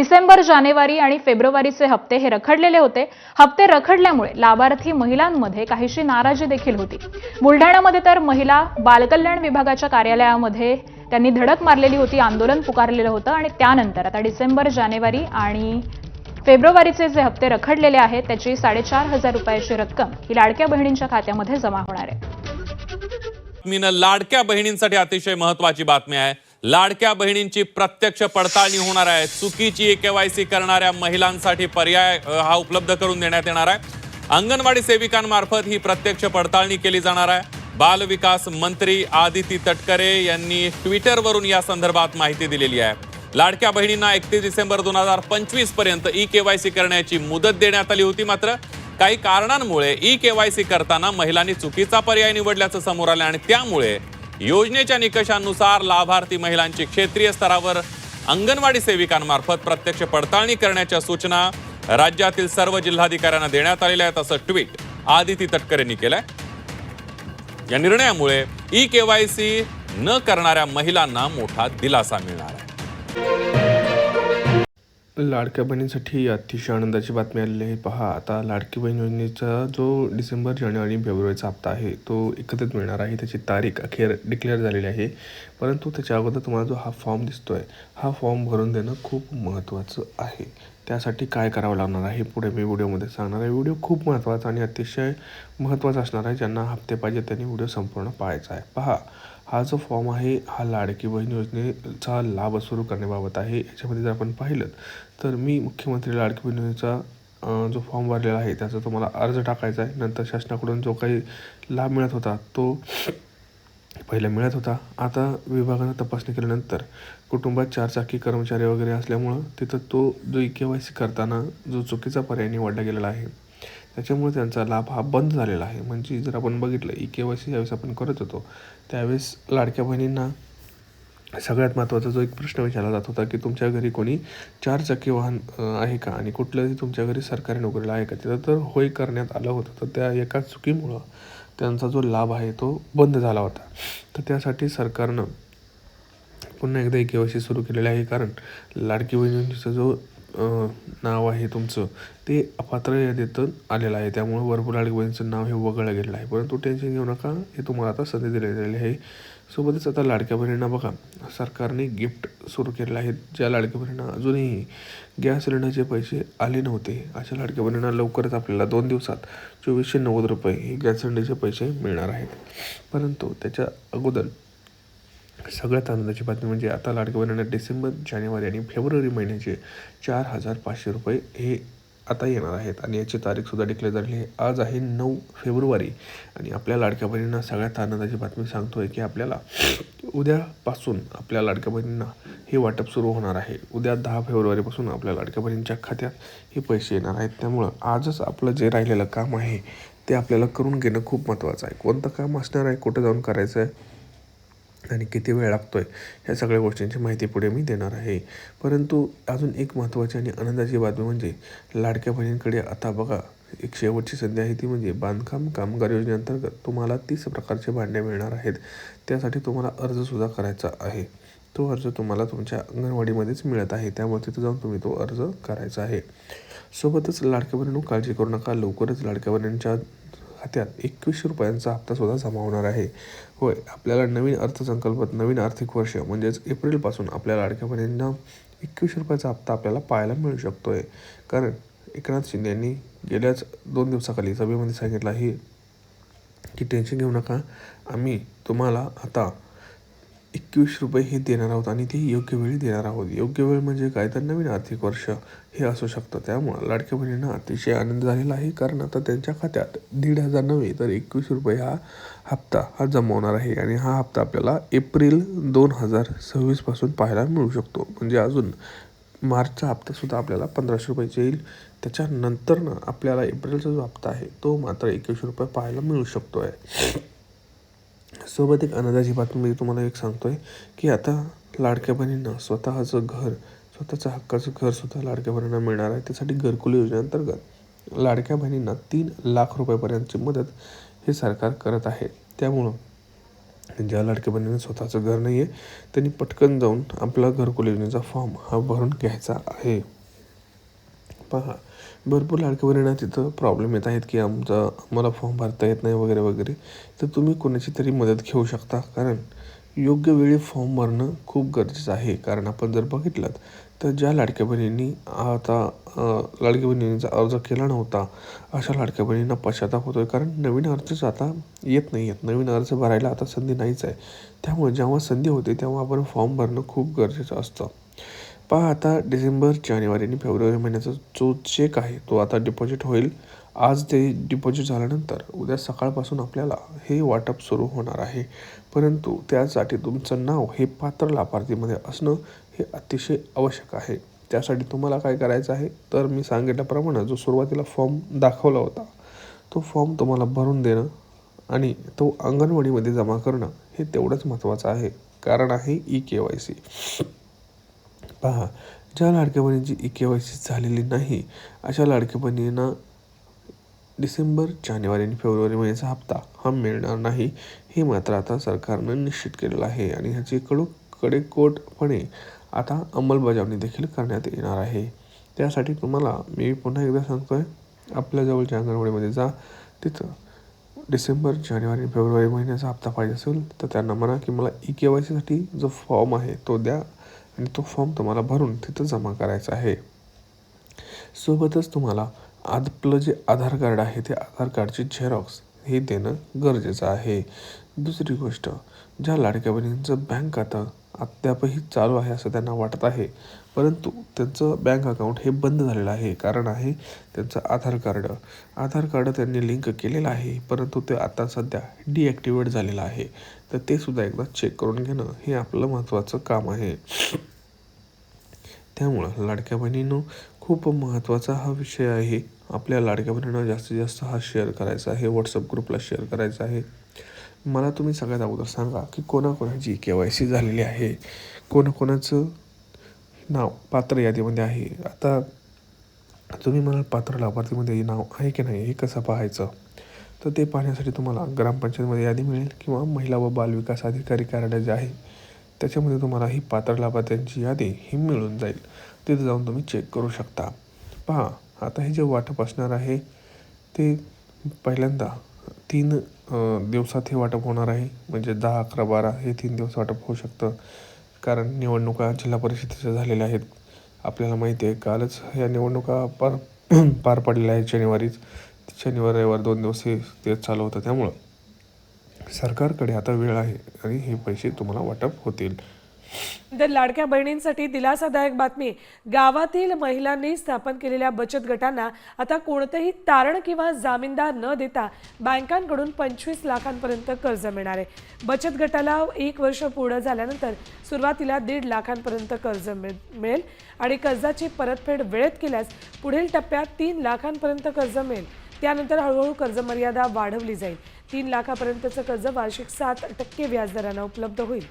डिसेंबर, जानेवारी आणि फेब्रुवारीचे हप्ते हे रखडलेले होते. हप्ते रखडल्यामुळे लाभार्थी महिलांमध्ये काहीशी नाराजी देखील होती. बुलढाण्यामध्ये तर महिला बालकल्याण विभागाच्या कार्यालयामध्ये त्यांनी धडक मारलेली होती, आंदोलन पुकारलेलं होतं आणि त्यानंतर आता डिसेंबर, जानेवारी आणि फेब्रुवारीचे जे हप्ते रखडलेले आहेत त्याची 4,500 रुपयाची रक्कम ही लाडक्या बहिणींच्या खात्यामध्ये जमा होणार आहे. लाडक्या बहिणींसाठी अतिशय महत्त्वाची बातमी आहे. लाडक्या बहिणींची प्रत्यक्ष पडताळणी होणार आहे. चुकीची केवायसी करणाऱ्या महिलांसाठी पर्याय हा उपलब्ध करून देण्यात येणार आहे. अंगणवाडी सेविकांमार्फत ही प्रत्यक्ष पडताळणी केली जाणार आहे. बाल विकास मंत्री आदिती तटकरे यांनी ट्विटरवरून या संदर्भात माहिती दिलेली आहे. लाडक्या बहिणींना 31 डिसेंबर 2025 पर्यंत ई-केवायसी करण्याची मुदत देण्यात आली होती. मात्र काही कारणांमुळे ई-केवायसी करताना महिलांनी चुकीचा पर्याय निवडल्याचं समोर आलं आणि त्यामुळे योजनेच्या निकषांनुसार लाभार्थी महिलांची क्षेत्रीय स्तरावर अंगणवाडी सेविकांमार्फत प्रत्यक्ष पडताळणी करण्याच्या सूचना राज्यातील सर्व जिल्हाधिकाऱ्यांना देण्यात आलेल्या आहेत, असं ट्विट आदिती तटकरेंनी केलंय. या निर्णयामुळे ई-केवायसी न करणाऱ्या महिलांना मोठा दिलासा मिळणार आहे. लाडक्या बहिणींसाठी अतिशय आनंदाची बातमी आलेली आहे. पहा, आता लाडकी बहीण योजनेचा जो डिसेंबर, जानेवारी आणि फेब्रुवारीचा हप्ता आहे तो एकत्रित मिळणार आहे. त्याची तारीख अखेर डिक्लेअर झालेली आहे. परंतु त्याच्या अगोदर तुम्हाला जो हा फॉर्म दिसतोय, हा फॉर्म भरून देणं खूप महत्त्वाचं आहे. त्यासाठी काय करावं लागणार आहे पुढे मी व्हिडिओमध्ये सांगणार आहे. व्हिडिओ खूप महत्त्वाचा आणि अतिशय महत्त्वाचा असणार आहे. ज्यांना हप्ते पाहिजे त्यांनी व्हिडिओ संपूर्ण पाहायचा आहे. पहा, हा जो फॉर्म आहे हा लाडकी बहीण योजनेचा लाभ सुरू करण्याबाबत आहे. याच्यामध्ये जर आपण पाहिलं तर मी मुख्यमंत्री लाडकी बहीण योजनेचा जो फॉर्म भरलेला आहे त्याचा तुम्हाला अर्ज टाकायचा आहे. नंतर शासनाकडून जो काही लाभ मिळत होता तो पहिला मिळत होता. आता विभागानं तपासणी केल्यानंतर कुटुंबात 4 चाकी कर्मचारी वगैरे असल्यामुळं तिथं तो जो ई-केवायसी करताना जो चुकीचा पर्याय निवडला गेलेला आहे त्याच्यामुळे त्यांचा लाभ हा बंद झालेला आहे. म्हणजे जर आपण बघितलं ई-केवायसी ज्यावेळेस आपण करत होतो त्यावेळेस लाडक्या बहिणींना सगळ्यात महत्त्वाचा जो एक प्रश्न विचारला जात होता की तुमच्या घरी कोणी 4 चाकी वाहन आहे का आणि कुठलंही तुमच्या घरी सरकारी नोकरीला आहे का. तिथं तर होय करण्यात आलं होतं. तर त्या एका चुकीमुळं त्यांचा जो लाभ आहे तो बंद झाला होता. तर त्यासाठी सरकारनं पुन्हा एकदा ई-केवायसी सुरू केलेलं आहे. कारण लाडकी बहिणींचा जो नाव आहे तुमचं ते अपात्र यादीतून आलेलं आहे. त्यामुळे भरपूर लाडकी बहिणीचं नाव हे वगळलं गेलेलं आहे. परंतु टेन्शन घेऊ नका, हे तुम्हाला आता संधी दिलेली आहे. सोबतच आता लाडक्या बहिणींना बघा, सरकारने गिफ्ट सुरू केलेलं आहे. ज्या लाडक्या बहिणींना अजूनही गॅस सिलेंडरचे पैसे आले नव्हते अशा लाडक्या बहिणींना लवकरच आपल्याला 2 दिवसात 2490 रुपये हे गॅस सिलेंडरचे पैसे मिळणार आहेत. परंतु त्याच्या अगोदर सगळ्यात आनंदाची बातमी म्हणजे आता लाडक्या बहिणींना डिसेंबर, जानेवारी आणि फेब्रुवारी महिन्याचे 4,500 रुपये हे आता येणार आहेत आणि याची तारीखसुद्धा डिक्लेअर झाली आहे. आज आहे 9 फेब्रुवारी आणि आपल्या लाडक्या बहिणींना सगळ्यात आनंदाची बातमी सांगतोय की आपल्याला उद्यापासून आपल्या लाडक्या बहिणींना हे वाटप सुरू होणार आहे. उद्या 10 फेब्रुवारीपासून आपल्या लाडक्या बहिणींच्या खात्यात हे पैसे येणार आहेत. त्यामुळं आजच आपलं जे राहिलेलं काम आहे ते आपल्याला करून घेणं खूप महत्त्वाचं आहे. कोणतं काम असणार आहे, कुठं जाऊन करायचं आहे आणि किती वेळ लागतोय ह्या सगळ्या गोष्टींची माहिती पुढे मी देणार आहे. परंतु अजून एक महत्त्वाची आणि आनंदाची बातमी म्हणजे लाडक्या बहिणींकडे आता बघा एक शेवटची संधी आहे. ती म्हणजे बांधकाम कामगार योजनेअंतर्गत तुम्हाला 30 प्रकारचे भांडे मिळणार आहेत. त्यासाठी तुम्हाला अर्जसुद्धा करायचा आहे. तो अर्ज तुम्हाला तुमच्या अंगणवाडीमध्येच मिळत आहे. त्यामुळे तिथं जाऊन तुम्ही तो अर्ज करायचा आहे. सोबतच लाडक्या बहिणींनो काळजी करू नका, लवकरच लाडक्या बहिणींच्या खात्यात 21 रुपयांचा हप्तासुद्धा जमा होणार आहे. होय, आपल्याला नवीन अर्थसंकल्पात नवीन आर्थिक वर्ष म्हणजेच एप्रिलपासून आपल्या लाडक्या बहिणींना 21 रुपयाचा हप्ता आपल्याला पाहायला मिळू शकतो आहे. कारण एकनाथ शिंदे यांनी गेल्याच 2 दिवसाखाली सभेमध्ये सांगितलं आहे की टेन्शन घेऊ नका, आम्ही तुम्हाला आता 21 रुपये हे देणार आहोत आणि ते योग्य वेळी देणार आहोत. योग्य वेळ म्हणजे काय तर नवीन आर्थिक वर्ष हे असू शकतं. त्यामुळं लाडक्या बहिणींना अतिशय आनंद झालेला आहे. कारण आता त्यांच्या खात्यात 1,500 नव्हे तर 21 रुपये हा हप्ता हा जमा होणार आहे आणि हा हप्ता आपल्याला एप्रिल 2026 पासून पाहायला मिळू शकतो. म्हणजे अजून मार्चचा हप्तासुद्धा आपल्याला 1500 रुपयाचा येईल. त्याच्यानंतरनं आपल्याला एप्रिलचा जो हप्ता आहे तो मात्र 21 रुपये पाहायला मिळू शकतो आहे. सोबत एक आनंदाची बातमी मी तुम्हाला एक सांगतोय की आता लाडक्या बहिणींना स्वतःचं घर, स्वतःचं हक्काचं घरसुद्धा लाडक्या बहिणींना मिळणार आहे. त्यासाठी घरकुल योजनेअंतर्गत लाडक्या बहिणींना 3 लाख रुपयापर्यंतची मदत हे सरकार करत आहे. त्यामुळं ज्या लाडक्या बहिणींना स्वतःचं घर नाही आहे त्यांनी पटकन जाऊन आपला घरकुल योजनेचा फॉर्म हा भरून घ्यायचा आहे. पहा, भरपूर लाडक्या बहिणींना तिथं प्रॉब्लेम येत आहेत की आम्हाला फॉर्म भरता येत नाही वगैरे वगैरे. तर तुम्ही कोणाची तरी मदत घेऊ शकता, कारण योग्य वेळी फॉर्म भरणं खूप गरजेचं आहे. कारण आपण जर बघितलं तर ज्या लाडक्या बहिणींनी आता लाडक्या बहिणींचा अर्ज केला नव्हता, अशा लाडक्या बहिणींना पश्चाताप होतोय. कारण नवीन अर्जच आता येत नाही आहेत, नवीन अर्ज भरायला आता संधी नाहीच आहे. त्यामुळे जेव्हा संधी होते तेव्हा आपण फॉर्म भरणं खूप गरजेचं असतं. पहा, आता डिसेंबर, जानेवारी आणि फेब्रुवारी महिन्याचा जो चेक आहे तो आता डिपॉझिट होईल. आज ते डिपॉझिट झाल्यानंतर उद्या सकाळपासून आपल्याला हे वाटप सुरू होणार आहे. परंतु त्यासाठी तुमचं नाव हे पात्र लाभार्थीमध्ये असणं हे अतिशय आवश्यक आहे. त्यासाठी तुम्हाला काय करायचं आहे, तर मी सांगितल्याप्रमाणे जो सुरुवातीला फॉर्म दाखवला होता तो फॉर्म तुम्हाला भरून देणं आणि तो अंगणवाडीमध्ये जमा करणं हे तेवढंच महत्त्वाचं आहे. कारण आहे EKYC. पहा, ज्या लाडक्या बहिणींची EKYC झालेली नाही अशा लाडक्या बहिणींना डिसेंबर, जानेवारी आणि फेब्रुवारी महिन्याचा हप्ता हा मिळणार नाही. हे मात्र आता सरकारनं निश्चित केलेलं आहे आणि ह्याची कडेकोटपणे आता अंमलबजावणी देखील करण्यात येणार आहे. त्यासाठी तुम्हाला मी पुन्हा एकदा सांगतोय, आपल्या जवळच्या अंगणवाडीमध्ये जा. तिथं डिसेंबर, जानेवारी आणि फेब्रुवारी महिन्याचा हप्ता पाहिजे असेल तर त्यांना म्हणा की मला EKYCसाठी जो फॉर्म आहे तो द्या आणि तो फॉर्म तुम्हाला भरून तिथं जमा करायचा आहे. सोबतच तुम्हाला आपलं जे आधार कार्ड आहे ते आधार कार्डची झेरॉक्स हे देणं गरजेचं आहे. दुसरी गोष्ट, ज्या लाडक्या बहिणींचं बँक खातं अद्यापही चालू आहे असं त्यांना वाटत आहे, परंतु त्यांचं बँक अकाउंट हे बंद झालेलं आहे. कारण आहे त्यांचं आधार कार्ड त्यांनी लिंक केलेलं आहे, परंतु ते आता सध्या डिॲक्टिवेट झालेलं आहे. तर ते सुद्धा एकदा चेक करून घेणं हे आपलं महत्त्वाचं काम आहे. त्यामुळं लाडक्या बहिणींनो, खूप महत्त्वाचा हा विषय आहे. आपल्या लाडक्या बहिणींना जास्तीत जास्त हा शेअर करायचा आहे, व्हॉट्सअप ग्रुपला शेअर करायचा आहे. मला तुम्ही सगळ्यात अगोदर सांगा की कोणाकोणाची KYC झालेली आहे, कोणाकोणाचं नाव पात्र यादीमध्ये आहे. आता तुम्ही म्हणाल पात्र लाभार्थीमध्ये नाव आहे की नाही हे कसं पाहायचं, तर ते पाहण्यासाठी तुम्हाला ग्रामपंचायतमध्ये यादी मिळेल किंवा महिला व बालविकास अधिकारी कार्यालय जे आहे त्याच्यामध्ये तुम्हाला ही पात्र लाभार्थ्यांची यादी ही मिळून जाईल. तिथे जाऊन तुम्ही चेक करू शकता. पहा, आता हे जे वाटप असणार आहे ते पहिल्यांदा 3 दिवसात हे वाटप होणार आहे. म्हणजे 10, 11, 12 हे 3 दिवस वाटप होऊ शकतं. कारण निवडणुका जिल्हा परिषदेच्या झालेल्या आहेत. आपल्याला माहिती आहे, कालच या निवडणुका पार पडलेल्या आहेत. शनिवार रविवार 2 दिवस ते चालू होतं. त्यामुळं सरकारकडे आता वेळ आहे आणि हे पैसे तुम्हाला वाटप होतील. तर लाडक्या बहिणींसाठी दिलासादायक बातमी. गावातील महिलांनी स्थापन केलेल्या बचत गटांना आता कोणतेही तारण किंवा जामीनदार न देता बँकांकडून 25 लाखांपर्यंत कर्ज मिळणार आहे. बचत गटाला 1 वर्ष पूर्ण झाल्यानंतर सुरुवातीला 1.5 लाखांपर्यंत कर्ज मिळेल आणि कर्जाची परतफेड वेळेत केल्यास पुढील टप्प्यात 3 लाखांपर्यंत कर्ज मिळेल. त्यानंतर हळूहळू कर्ज मर्यादा वाढवली जाईल. 3 लाखापर्यंतचं कर्ज वार्षिक 7% व्याजदरानं उपलब्ध होईल.